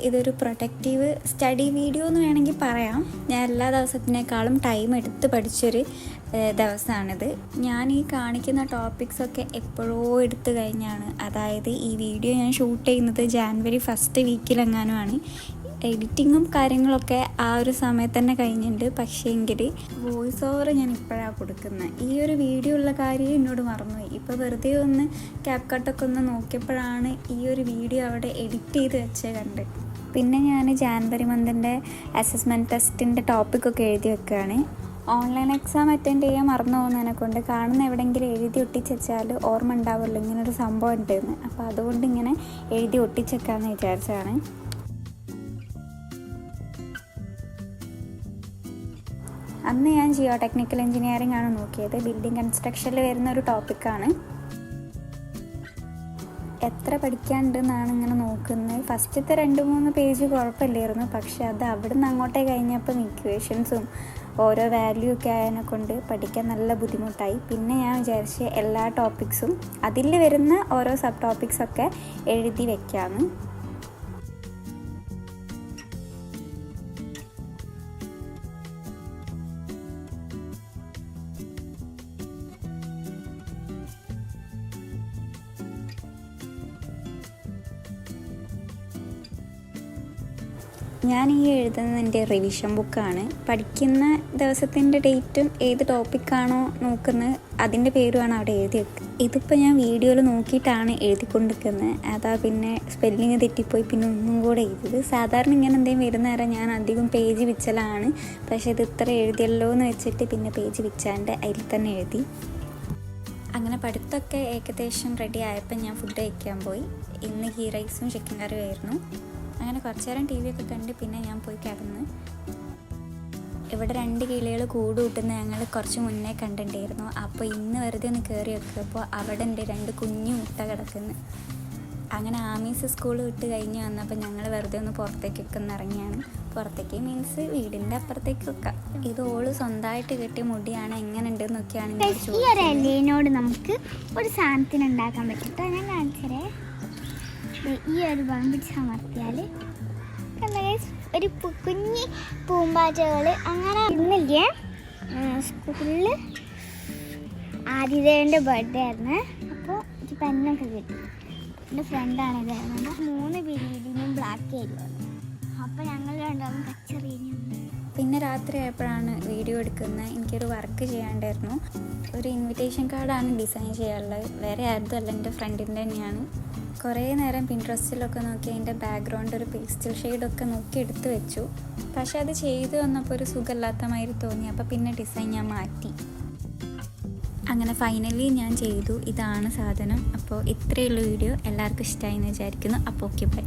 ഇതൊരു protective study video എന്ന് വേണമെങ്കിൽ പറയാം. ഞാൻ എല്ലാ ദിവസത്തിനേക്കാളും ടൈം എടുത്ത് പഠിച്ചൊരു ദിവസമാണിത്. ഞാൻ ഈ കാണിക്കുന്ന ടോപ്പിക്സൊക്കെ എപ്പോഴോ എടുത്തു കഴിഞ്ഞാണ്. അതായത് ഈ വീഡിയോ ഞാൻ ഷൂട്ട് ചെയ്യുന്നത് ജാനുവരി 1st വീക്കിലെങ്ങാനുമാണ്. എഡിറ്റിങ്ങും കാര്യങ്ങളൊക്കെ ആ ഒരു സമയത്ത് തന്നെ കഴിഞ്ഞിട്ടുണ്ട്. പക്ഷേ എങ്കിൽ വോയിസ് ഓവർ ഞാൻ ഇപ്പോഴാണ് കൊടുക്കുന്നത്. ഈ ഒരു വീഡിയോ ഉള്ള കാര്യം എന്നോട് മറന്നുപോയി. ഇപ്പോൾ വെറുതെ ഒന്ന് ക്യാപ് കട്ടൊക്കെ ഒന്ന് നോക്കിയപ്പോഴാണ് ഈ ഒരു വീഡിയോ അവിടെ എഡിറ്റ് ചെയ്ത് വെച്ചേ കണ്ട്. പിന്നെ ഞാൻ ജാനുവരി മന്തിൻ്റെ അസസ്മെൻറ്റ് ടെസ്റ്റിൻ്റെ ടോപ്പിക്കൊക്കെ എഴുതി വെക്കുകയാണ്. ഓൺലൈൻ എക്സാം അറ്റൻഡ് ചെയ്യാൻ മറന്നു പോകുന്നതിനെ കൊണ്ട് കാണുന്ന എവിടെയെങ്കിലും എഴുതി ഒട്ടിച്ചാൽ ഓർമ്മ ഉണ്ടാവുമല്ലോ ഇങ്ങനൊരു സംഭവം ഉണ്ടെന്ന്. അപ്പോൾ അതുകൊണ്ട് ഇങ്ങനെ എഴുതി ഒട്ടിച്ചേക്കാമെന്ന് വിചാരിച്ചതാണ്. അന്ന് ഞാൻ ജിയോ ടെക്നിക്കൽ എഞ്ചിനീയറിംഗ് ആണ് നോക്കിയത്. ബിൽഡിംഗ് കൺസ്ട്രക്ഷനിൽ വരുന്ന ഒരു ടോപ്പിക്കാണ്. എത്ര പഠിക്കാനുണ്ടെന്നാണ് ഇങ്ങനെ നോക്കുന്നത്. ഫസ്റ്റത്തെ 2-3 പേജ് കുഴപ്പമില്ലായിരുന്നു. പക്ഷെ അത് അവിടെ നിന്ന് അങ്ങോട്ടേ കഴിഞ്ഞപ്പം ഇക്വേഷൻസും ഓരോ വാല്യൂ ഒക്കെ ആയതിനെ കൊണ്ട് പഠിക്കാൻ നല്ല ബുദ്ധിമുട്ടായി. പിന്നെ ഞാൻ വിചാരിച്ച് എല്ലാ ടോപ്പിക്സും അതിൽ വരുന്ന ഓരോ സബ് ടോപ്പിക്സൊക്കെ എഴുതി വെക്കാമെന്ന്. ഞാൻ ഈ എഴുതുന്നത് എൻ്റെ റിവിഷൻ ബുക്കാണ്. പഠിക്കുന്ന ദിവസത്തിൻ്റെ ഡേറ്റും ഏത് ടോപ്പിക്കാണോ നോക്കുന്നത് അതിൻ്റെ പേരുമാണ് അവിടെ എഴുതി വെക്കുക. ഇതിപ്പോൾ ഞാൻ വീഡിയോയിൽ നോക്കിയിട്ടാണ് എഴുതിക്കൊണ്ടിരിക്കുന്നത്. അതാ പിന്നെ സ്പെല്ലിങ് തെറ്റിപ്പോയി പിന്നെ ഒന്നും കൂടെ എഴുതിയത്. സാധാരണ ഇങ്ങനെ എന്തെങ്കിലും വരുന്ന നേരം ഞാൻ അധികം പേജ് വിച്ചലാണ്. പക്ഷേ ഇത് ഇത്ര എഴുതിയല്ലോ എന്ന് വെച്ചിട്ട് പിന്നെ പേജ് വിച്ചാണ്ട് അതിൽ തന്നെ എഴുതി. അങ്ങനെ പഠിത്തമൊക്കെ ഏകദേശം റെഡി ആയപ്പോൾ ഞാൻ ഫുഡ് കഴിക്കാൻ പോയി. ഇന്ന് ഗീ റൈസും ചിക്കൻ കറിയും ആയിരുന്നു. അങ്ങനെ കുറച്ച് നേരം ടി വി ഒക്കെ കണ്ട് പിന്നെ ഞാൻ പോയി കിടന്ന്. ഇവിടെ 2 കിളികൾ കൂട് കൂട്ടുന്ന ഞങ്ങൾ കുറച്ച് മുന്നേ കണ്ടിട്ടുണ്ടായിരുന്നു. അപ്പോൾ ഇന്ന് വെറുതെ ഒന്ന് കയറി വെക്കുമ്പോൾ അവിടെ ഉണ്ട് 2 കുഞ്ഞു മുട്ട കിടക്കുന്നു. അങ്ങനെ ആമീസ് സ്കൂൾ വിട്ട് കഴിഞ്ഞ് വന്നപ്പോൾ ഞങ്ങൾ വെറുതെ ഒന്ന് പുറത്തേക്കൊക്കെ ഒന്ന് ഇറങ്ങിയാണ്. പുറത്തേക്ക് മീൻസ് വീടിൻ്റെ അപ്പുറത്തേക്കൊക്കെ. ഇത് ഓള് സ്വന്തമായിട്ട് കെട്ടിയ മുടിയാണ്, എങ്ങനെ ഉണ്ടെന്നൊക്കെയാണ് എന്നോട് നമുക്ക് ഒരു സാധനത്തിന് ഉണ്ടാക്കാൻ പറ്റും. ഞാൻ കാണിച്ചേ. ഈ ഒരു ബം പിടിച്ച് അമർത്തിയാൽ ഒരു കുഞ്ഞി പൂമ്പാറ്റകൾ അങ്ങനെ ഇന്നില്ലേ. സ്കൂളിൽ ആതിഥേയൻ്റെ ബർത്ത്ഡേ ആയിരുന്നു. അപ്പോൾ എനിക്ക് പെന്നൊക്കെ കിട്ടി. എൻ്റെ ഫ്രണ്ടാണ് ഇതായിരുന്നു. 3 പീരീഡിനും ബ്ലാക്ക് ആയിരുന്നു. അപ്പോൾ ഞങ്ങൾ രണ്ടാളും കച്ചറിഞ്ഞു. പിന്നെ രാത്രി ആയപ്പോഴാണ് വീഡിയോ എടുക്കുന്നത്. എനിക്കൊരു വർക്ക് ചെയ്യാണ്ടായിരുന്നു. ഒരു ഇൻവിറ്റേഷൻ കാർഡാണ് ഡിസൈൻ ചെയ്യാനുള്ളത്. വേറെ ആരും അല്ല, എൻ്റെ ഫ്രണ്ടിൻ്റെ തന്നെയാണ്. കുറേ നേരം പിൻട്രസ്റ്റിലൊക്കെ നോക്കി അതിൻ്റെ ബാക്ക്ഗ്രൗണ്ട് ഒരു പേസ്റ്റൽ ഷെയ്ഡൊക്കെ നോക്കി എടുത്ത് വെച്ചു. പക്ഷെ അത് ചെയ്തു വന്നപ്പോൾ ഒരു സുഖമില്ലാത്ത മാതിരി തോന്നി. അപ്പോൾ പിന്നെ ഡിസൈൻ ഞാൻ മാറ്റി. അങ്ങനെ ഫൈനലി ഞാൻ ചെയ്തു. ഇതാണ് സാധനം. അപ്പോൾ ഇത്രയുള്ള വീഡിയോ എല്ലാവർക്കും ഇഷ്ടമായി എന്ന് വിചാരിക്കുന്നു. അപ്പോൾ ഓക്കെ ബൈ.